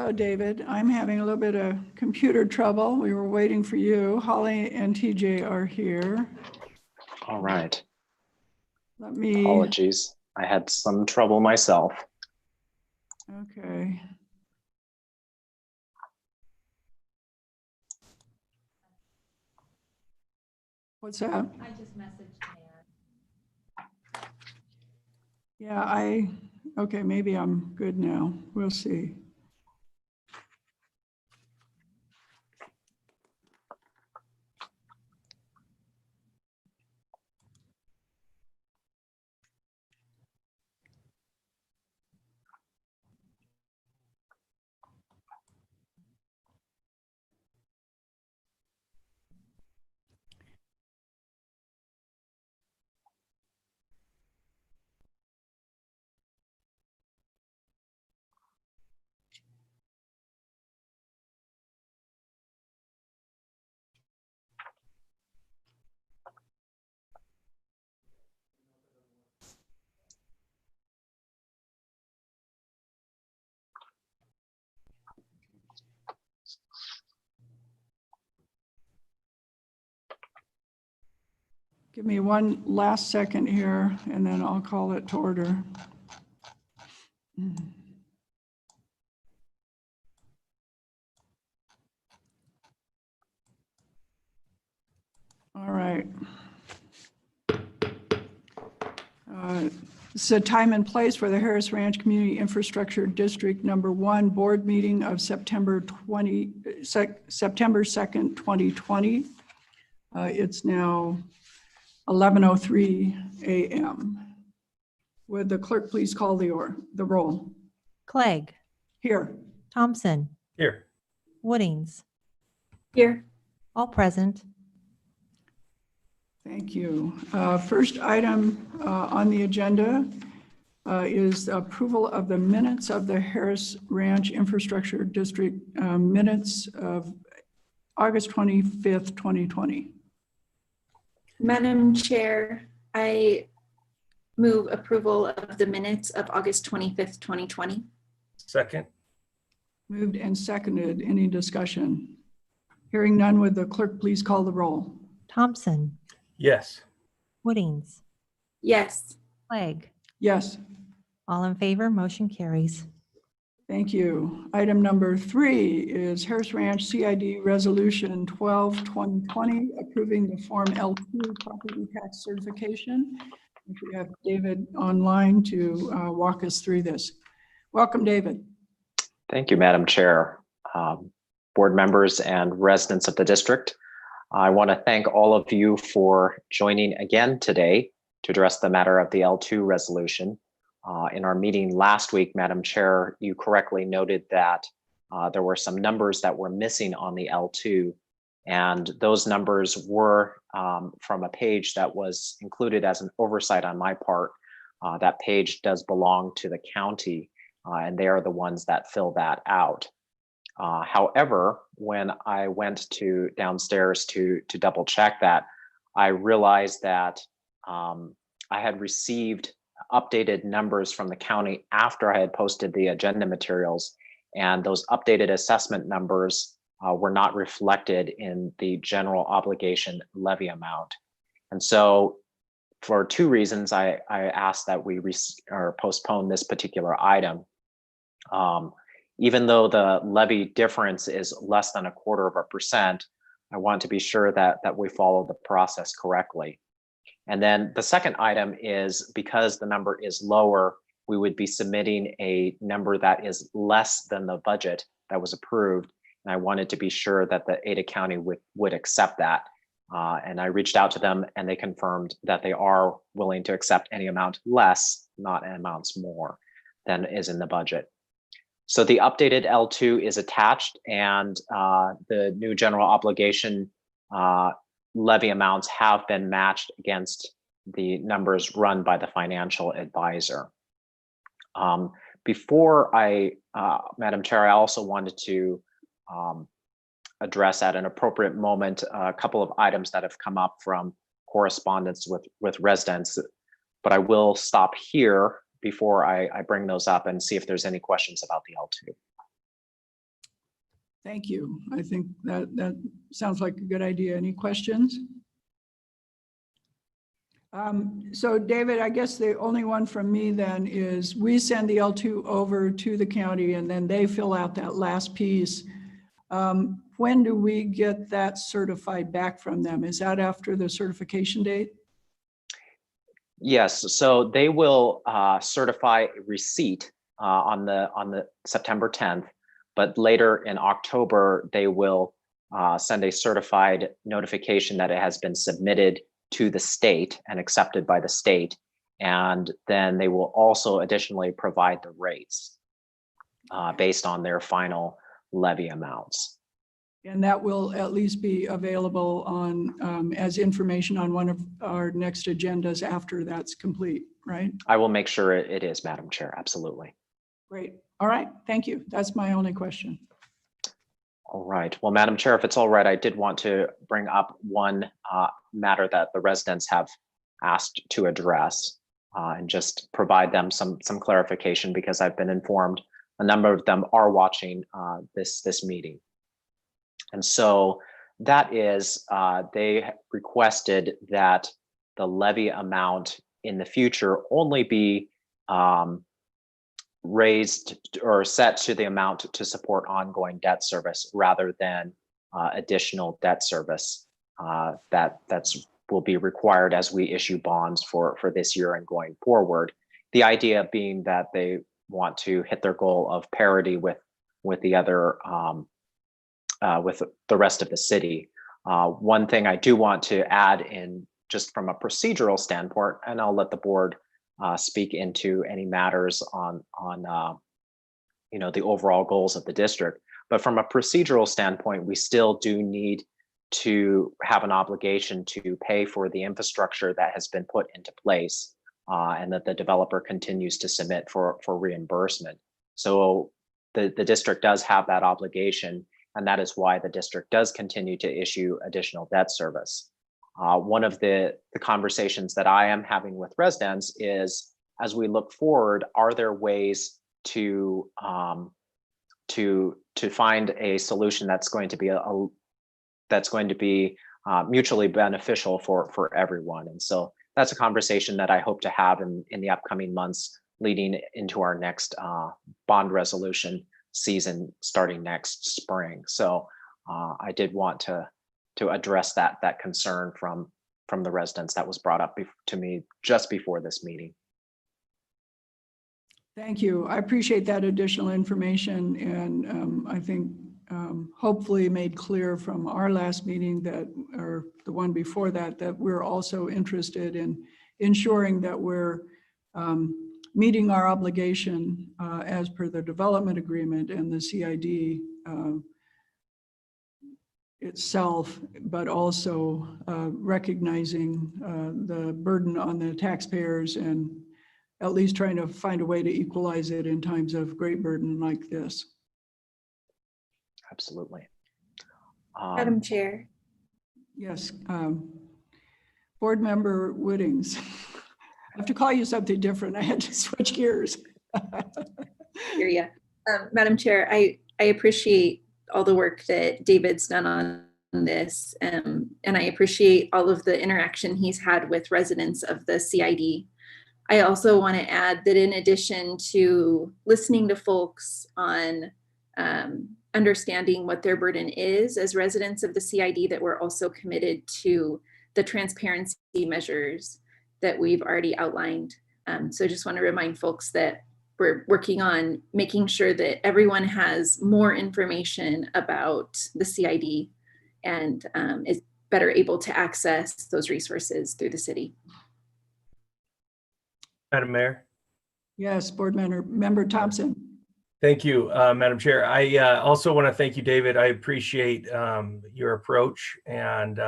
Oh, David, I'm having a little bit of computer trouble. We were waiting for you. Holly and TJ are here. All right. Let me. Apologies. I had some trouble myself. Okay. What's that? I just messaged Mayor. Yeah, okay, maybe I'm good now. We'll see. Give me one last second here, and then I'll call it to order. All right. It's a time and place for the Harris Ranch Community Infrastructure District Number 1 Board Meeting of September 2nd, 2020. It's now 11:03 a.m. Would the clerk please call the roll? Clegg, Here. Thompson, Here. Woodings, Here. all present. Thank you. First item on the agenda is the approval of the minutes of the Harris Ranch Infrastructure District minutes of August 25th, 2020. Madam Chair, I move approval of the minutes of August 25th, 2020. Second. Moved and seconded. Any discussion? Hearing none, would the clerk please call the roll? Thompson, Yes. Woodings, Yes. Clegg, Yes. all in favor, motion carries. Thank you. Item number 3 is Harris Ranch CID Resolution 12-2020, approving the Form L2 property tax certification. We have David online to walk us through this. Welcome, David. Thank you, Madam Chair, board members and residents of the district. I want to thank all of you for joining again today to address the matter of the L2 resolution. In our meeting last week, Madam Chair, you correctly noted that there were some numbers that were missing on the L2, and those numbers were from a page that was included as an oversight on my part. That page does belong to the county, and they are the ones that fill that out. However, when I went downstairs to double check that, I realized that I had received updated numbers from the county after I had posted the agenda materials, and those updated assessment numbers were not reflected in the general obligation levy amount. And so for 2 reasons, I asked that we postpone this particular item. Even though the levy difference is less than 0.25%, I want to be sure that we follow the process correctly. And then the second item is, because the number is lower, we would be submitting a number that is less than the budget that was approved. And I wanted to be sure that the Ada County would accept that. And I reached out to them, and they confirmed that they are willing to accept any amount less, not amounts more than is in the budget. So the updated L2 is attached, and the new general obligation levy amounts have been matched against the numbers run by the financial advisor. Before Madam Chair, I also wanted to address at an appropriate moment a couple of items that have come up from correspondence with residents, but I will stop here before I bring those up and see if there's any questions about the L2. Thank you. I think that sounds like a good idea. Any questions? So David, I guess the only one from me then is we send the L2 over to the county and then they fill out that last piece. When do we get that certified back from them? Is that after the certification date? Yes, so they will certify a receipt on the September 10th, but later in October, they will send a certified notification that it has been submitted to the state and accepted by the state. And then they will also additionally provide the rates based on their final levy amounts. And that will at least be available on as information on one of our next agendas after that's complete, right? I will make sure it is, Madam Chair, absolutely. Great. All right, thank you. That's my only question. All right. Well, Madam Chair, if it's all right, I did want to bring up one matter that the residents have asked to address and just provide them some clarification, because I've been informed a number of them are watching this meeting. And so that is, they requested that the levy amount in the future only be raised or set to the amount to support ongoing debt service rather than additional debt service that's will be required as we issue bonds for this year and going forward. The idea being that they want to hit their goal of parity with the other with the rest of the city. One thing I do want to add in just from a procedural standpoint, and I'll let the board speak into any matters on you know, the overall goals of the district. But from a procedural standpoint, we still do need to have an obligation to pay for the infrastructure that has been put into place and that the developer continues to submit for reimbursement. So the district does have that obligation, and that is why the district does continue to issue additional debt service. One of the conversations that I am having with residents is, as we look forward, are there ways to find a solution that's going to be mutually beneficial for everyone? And so that's a conversation that I hope to have in the upcoming months, leading into our next bond resolution season starting next spring. So I did want to address that concern from the residents that was brought up to me just before this meeting. Thank you. I appreciate that additional information, and I think hopefully made clear from our last meeting that, or the one before that, that we're also interested in ensuring that we're meeting our obligation as per the development agreement and the CID itself, but also recognizing the burden on the taxpayers and at least trying to find a way to equalize it in times of great burden like this. Absolutely. Madam Chair. Yes. Board Member Woodings. I have to call you something different. I had to switch gears. Hear ya. Madam Chair, I appreciate all the work that David's done on this, and I appreciate all of the interaction he's had with residents of the CID. I also want to add that in addition to listening to folks on understanding what their burden is as residents of the CID, that we're also committed to the transparency measures that we've already outlined. So I just want to remind folks that we're working on making sure that everyone has more information about the CID and is better able to access those resources through the city. Madam Mayor. Yes, Board Member Thompson. Thank you, Madam Chair. I also want to thank you, David. I appreciate your approach and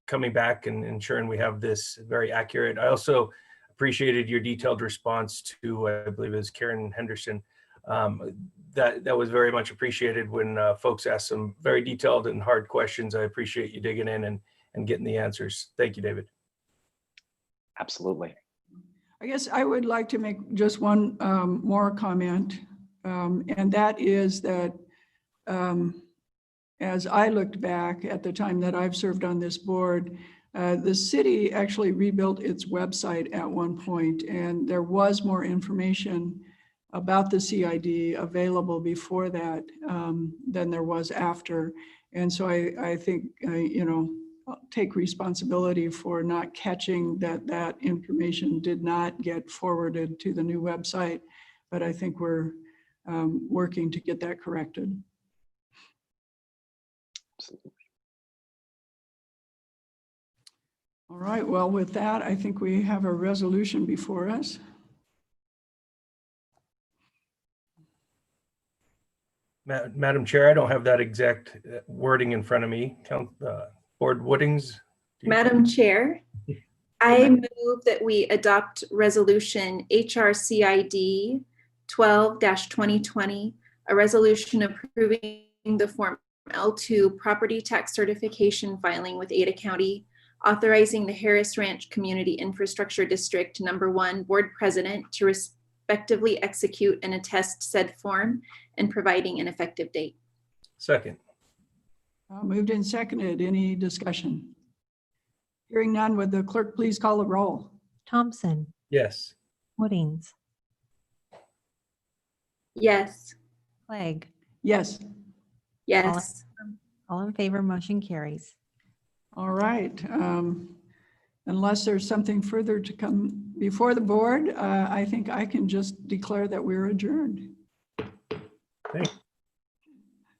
coming back and ensuring we have this very accurate. I also appreciated your detailed response to, I believe it was Karen Henderson. That was very much appreciated when folks asked some very detailed and hard questions. I appreciate you digging in and getting the answers. Thank you, David. Absolutely. I guess I would like to make just one more comment, and that is that as I looked back at the time that I've served on this board, the city actually rebuilt its website at one point, and there was more information about the CID available before that than there was after. And so I think, I'll take responsibility for not catching that information did not get forwarded to the new website, but I think we're working to get that corrected. All right, well, with that, I think we have a resolution before us. Madam Chair, I don't have that exact wording in front of me. Board Woodings? Madam Chair, I move that we adopt resolution HRCID 12-2020, a resolution approving the Form L2 property tax certification filing with Ada County, authorizing the Harris Ranch Community Infrastructure District #1 Board President to respectively execute and attest said form and providing an effective date. Second. Moved and seconded. Any discussion? Hearing none, would the clerk please call the roll? Thompson, Yes. Woodings, Yes. Clegg. Yes. Yes. All in favor, motion carries. All right. Unless there's something further to come before the board, I think I can just declare that we're adjourned.